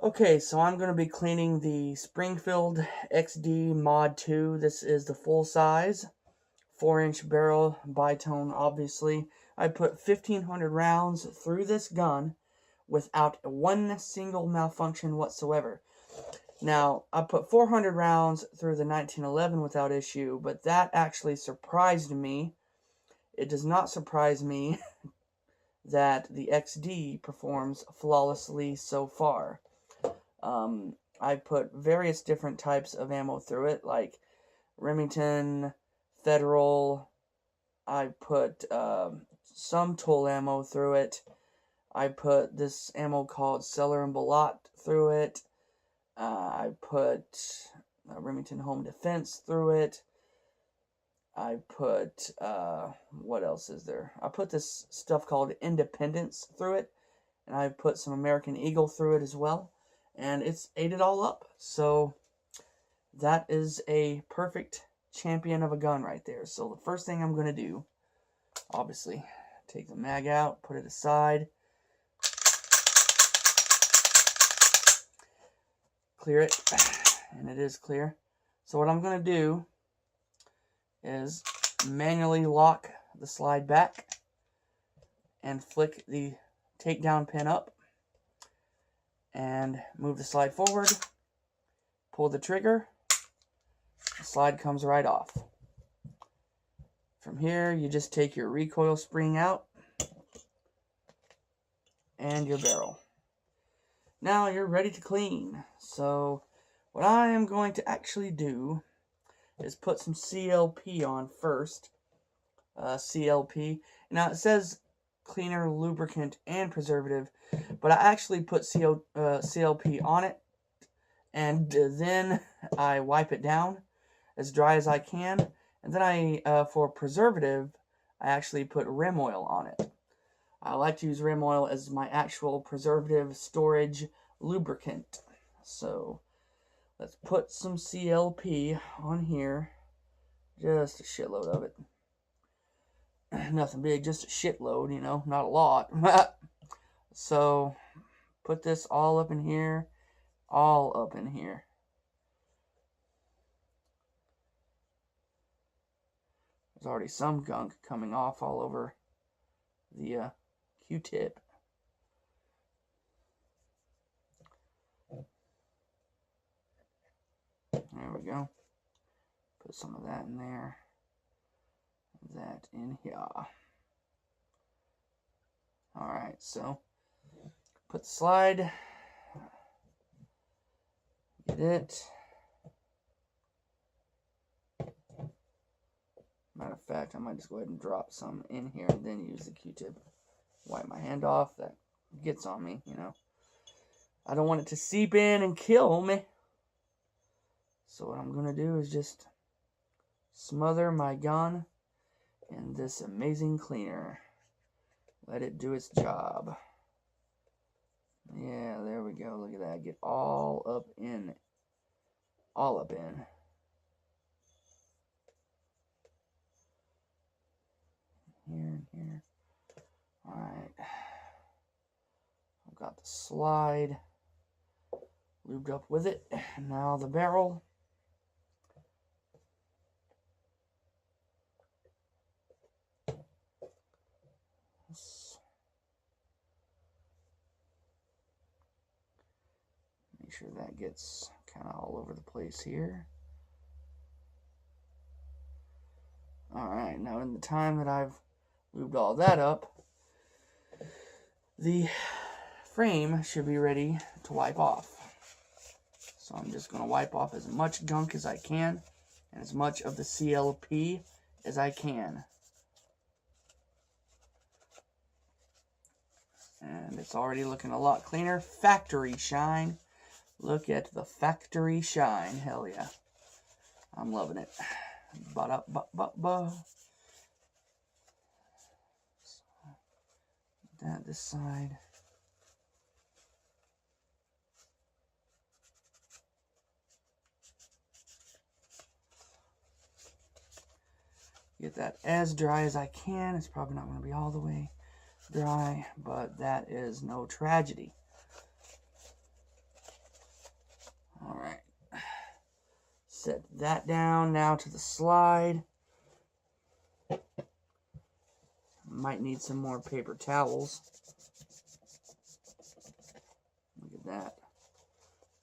Okay, so I'm going to be cleaning the Springfield XD Mod 2. This is the full size, 4-inch barrel, bitone, obviously. I put 1,500 rounds through this gun without one single malfunction whatsoever. Now, I put 400 rounds through the 1911 without issue, but that actually surprised me. It does not surprise me that the XD performs flawlessly so far. I put various different types of ammo through it, like Remington, Federal. I put some tool ammo through it. I put this ammo called Cellar and Balot through it. I put Remington Home Defense through it. I put, what else is there? I put this stuff called Independence through it. And I put some American Eagle through it as well. And it's ate it all up. So that is a perfect champion of a gun right there. So the first thing I'm going to do, obviously, take the mag out, put it aside, clear it, and it is clear. So what I'm going to do is manually lock the slide back and flick the takedown pin up and move the slide forward, pull the trigger, the slide comes right off. From here, you just take your recoil spring out and your barrel. Now you're ready to clean. So what I am going to actually do is put some CLP on first. CLP. Now it says cleaner, lubricant, and preservative, but I actually put CLP on it, and then I wipe it down as dry as I can, and then for preservative, I actually put rim oil on it. I like to use rim oil as my actual preservative storage lubricant. So let's put some CLP on here, just a shitload of it. Nothing big, just a shitload, you know, not a lot. So, put this all up in here, all up in here. There's already some gunk coming off all over the Q-tip. There we go. Put some of that in there. That in here. Alright, so put the slide, get it. Matter of fact, I might just go ahead and drop some in here and then use the Q-tip. Wipe my hand off. That gets on me, you know. I don't want it to seep in and kill me. So what I'm going to do is just smother my gun in this amazing cleaner. Let it do its job. Yeah, there we go. Look at that. Get all up in it. All up in. Here and here. Alright. I've got the slide lubed up with it. Now the barrel. Make sure that gets kind of all over the place here. Alright, now in the time that I've lubed all that up, the frame should be ready to wipe off. So I'm just going to wipe off as much gunk as I can and as much of the CLP as I can. And it's already looking a lot cleaner. Factory shine. Look at the factory shine. Hell yeah. I'm loving it. Ba-da-ba-ba-ba. That this side. Get that as dry as I can. It's probably not going to be all the way dry, but that is no tragedy. Set that down. Now to the slide. Might need some more paper towels. Look at that.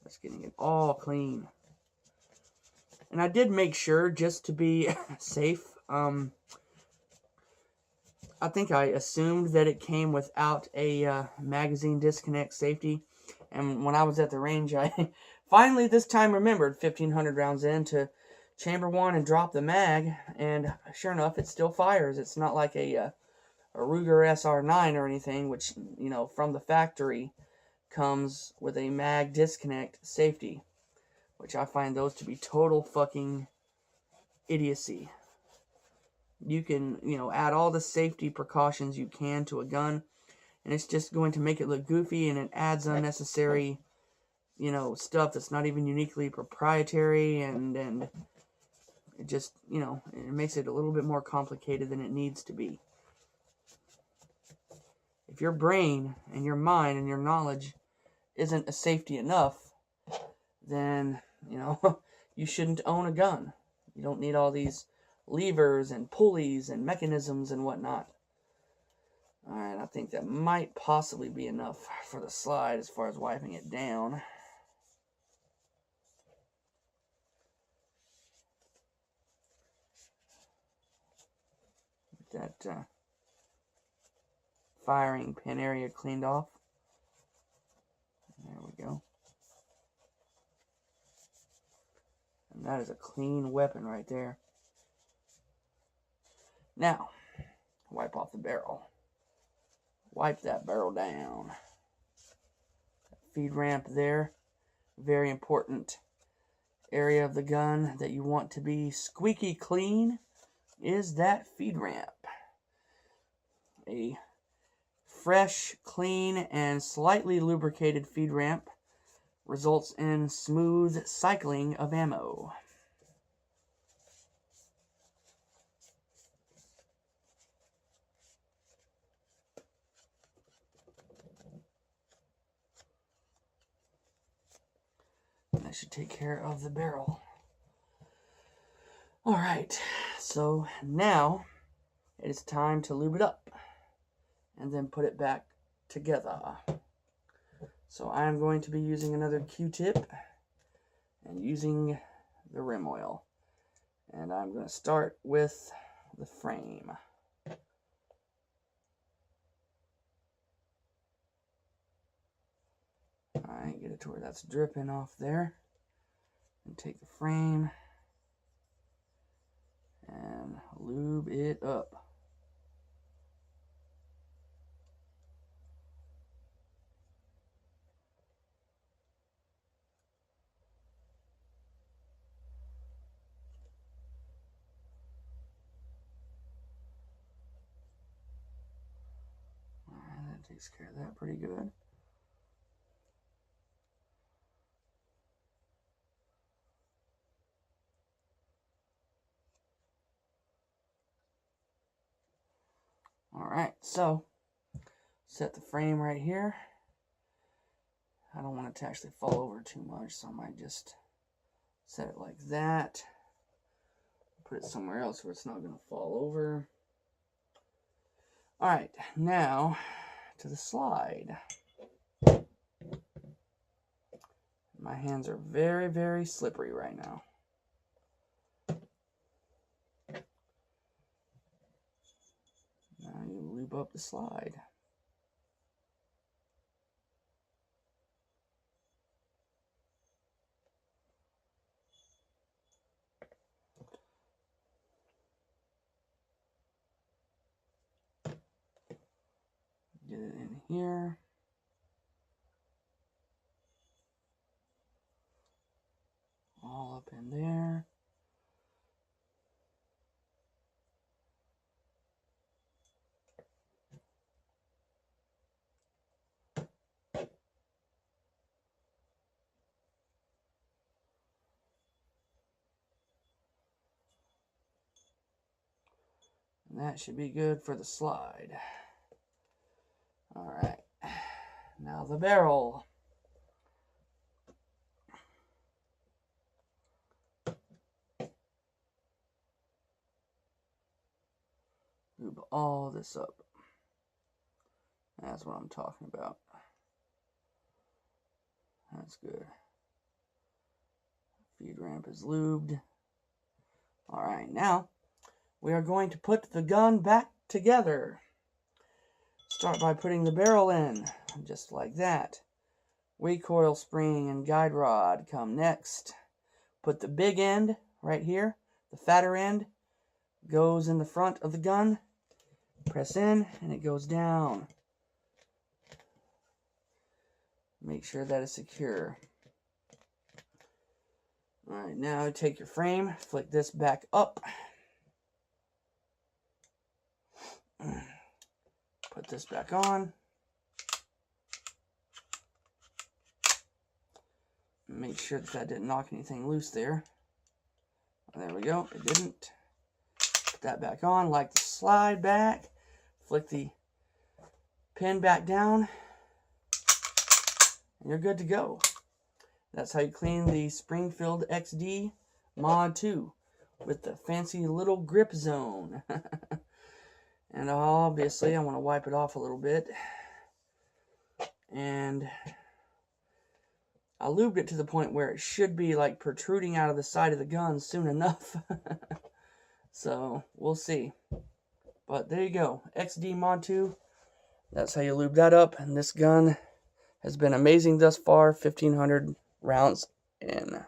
That's getting it all clean. And I did make sure, just to be safe, I think I assumed that it came without a magazine disconnect safety. And when I was at the range, I finally this time remembered 1,500 rounds into chamber 1 and dropped the mag. And sure enough, it still fires. It's not like a Ruger SR9 or anything, which, you know, from the factory comes with a mag disconnect safety, which I find those to be total fucking idiocy. You can, you know, add all the safety precautions you can to a gun, and it's just going to make it look goofy, and it adds unnecessary, you know, stuff that's not even uniquely proprietary, and it just, you know, it makes it a little bit more complicated than it needs to be. If your brain and your mind and your knowledge isn't a safety enough, then, you know, you shouldn't own a gun. You don't need all these levers and pulleys and mechanisms and whatnot. Alright, I think that might possibly be enough for the slide as far as wiping it down. Get that firing pin area cleaned off. There we go. And that is a clean weapon right there. Now, wipe off the barrel. Wipe that barrel down. Feed ramp there. Very important area of the gun that you want to be squeaky clean is that feed ramp. A fresh, clean, and slightly lubricated feed ramp results in smooth cycling of ammo. And that should take care of the barrel. Alright, so now it is time to lube it up and then put it back together. So I'm going to be using another Q-tip and using the rim oil. And I'm going to start with the frame. Alright, get it to where that's dripping off there. And take the frame and lube it up. Alright, that takes care of that pretty good. Alright, so set the frame right here. I don't want it to actually fall over too much, so I might just set it like that. Put it somewhere else where it's not going to fall over. Alright, now to the slide. My hands are very, very slippery right now. Now you lube up the slide. Get it in here. All up in there. And that should be good for the slide. Alright, now the barrel. all this up. That's what I'm talking about. That's good. Feed ramp is lubed. Alright, now we are going to put the gun back together. Start by putting the barrel in, just like that. Recoil spring and guide rod come next. Put the big end right here, the fatter end, goes in the front of the gun. Press in and it goes down. Make sure that is secure. Alright, now take your frame, flick this back up. Put this back on. Make sure that didn't knock anything loose there. There we go, it didn't. Put that back on, like the slide back. Flick the pin back down. And you're good to go. That's how you clean the Springfield XD Mod 2 with the fancy little grip zone. And obviously I want to wipe it off a little bit. And I lubed it to the point where it should be like protruding out of the side of the gun soon enough. So we'll see. But there you go, XD Mod 2. That's how you lube that up. And this gun has been amazing thus far. 1,500 rounds in.